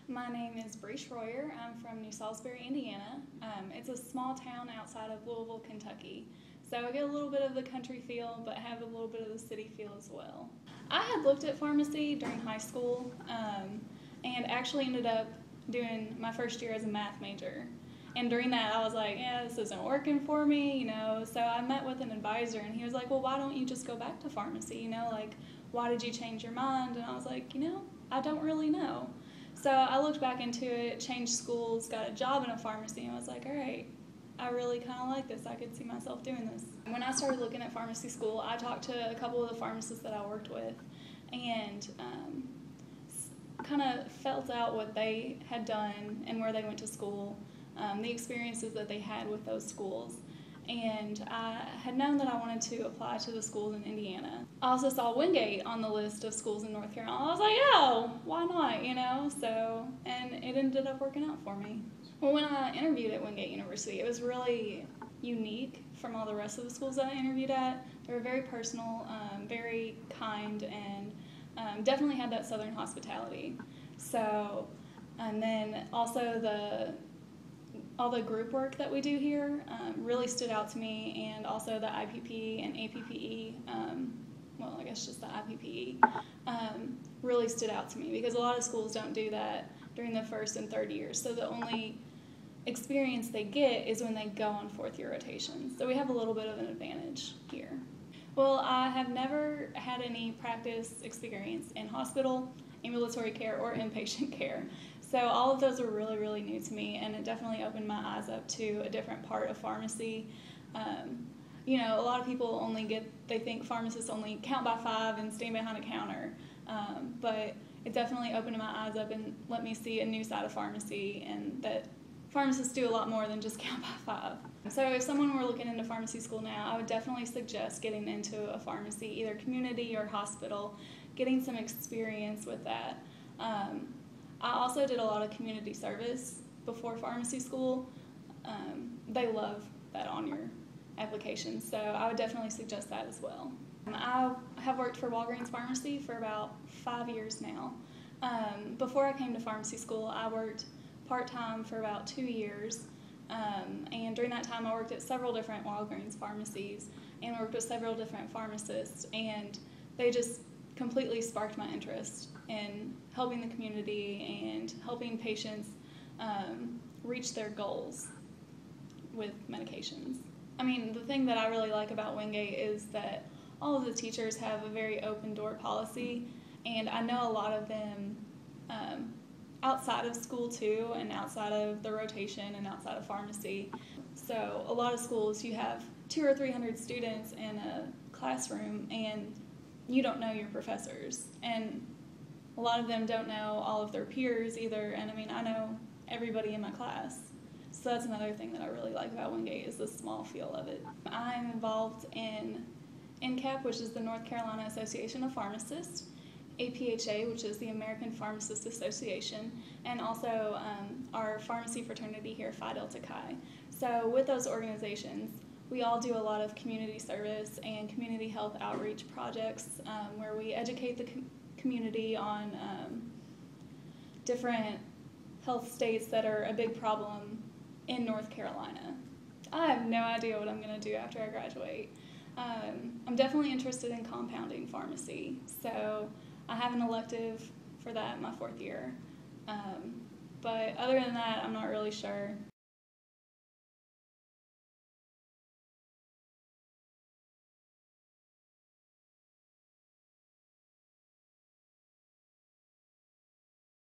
My name is Bree. I'm from New Salisbury, Indiana. It's a small town outside of Louisville, Kentucky. So I get a little bit of the country feel, but have a little bit of the city feel as well. I had looked at pharmacy during high school and actually ended up doing my first year as a math major. And during that, I was like, yeah, this isn't working for me, So I met with an advisor, and he was like, well, why don't you just go back to pharmacy, why did you change your mind? And I was like, I don't really know. So I looked back into it, changed schools, got a job in a pharmacy, and was like, all right, I really kind of like this. I could see myself doing this. When I started looking at pharmacy school, I talked to a couple of the pharmacists that I worked with and kind of felt out what they had done and where they went to school, the experiences that they had with those schools. And I had known that I wanted to apply to the schools in Indiana. I also saw Wingate on the list of schools in North Carolina. I was like, oh, why not, and it ended up working out for me. Well, when I interviewed at Wingate University, it was really unique from all the rest of the schools that I interviewed at. They were very personal, very kind, and definitely had that Southern hospitality. So, and then also all the group work that we do here really stood out to me, and also the IPP and APPE, well, I guess just the IPPE, really stood out to me because a lot of schools don't do that during the first and third years. So the only experience they get is when they go on fourth year rotations. So we have a little bit of an advantage here. Well, I have never had any practice experience in hospital, ambulatory care, or inpatient care. So all of those were really, really new to me, and it definitely opened my eyes up to a different part of pharmacy. A lot of people they think pharmacists only count by 5 and stand behind a counter, but it definitely opened my eyes up and let me see a new side of pharmacy, and that pharmacists do a lot more than just count by 5. So if someone were looking into pharmacy school now, I would definitely suggest getting into a pharmacy, either community or hospital, getting some experience with that. I also did a lot of community service before pharmacy school. They love that on your application, so I would definitely suggest that as well. I have worked for Walgreens Pharmacy for about 5 years now. Before I came to pharmacy school, I worked part-time for about 2 years, and during that time I worked at several different Walgreens pharmacies and worked with several different pharmacists, and they just completely sparked my interest in helping the community and helping patients reach their goals with medications. I mean, the thing that I really like about Wingate is that all of the teachers have a very open door policy, and I know a lot of them outside of school too, and outside of the rotation and outside of pharmacy. So a lot of schools, you have 200 or 300 students in a classroom, and you don't know your professors, and a lot of them don't know all of their peers either, and I know everybody in my class. So that's another thing that I really like about Wingate, is the small feel of it. I'm involved in NCAP, which is the North Carolina Association of Pharmacists, APHA, which is the American Pharmacist Association, and also our pharmacy fraternity here, Phi Delta Chi. So with those organizations, we all do a lot of community service and community health outreach projects where we educate the community on different health states that are a big problem in North Carolina. I have no idea what I'm going to do after I graduate. I'm definitely interested in compounding pharmacy, so I have an elective for that in my 4th year. But other than that, I'm not really sure.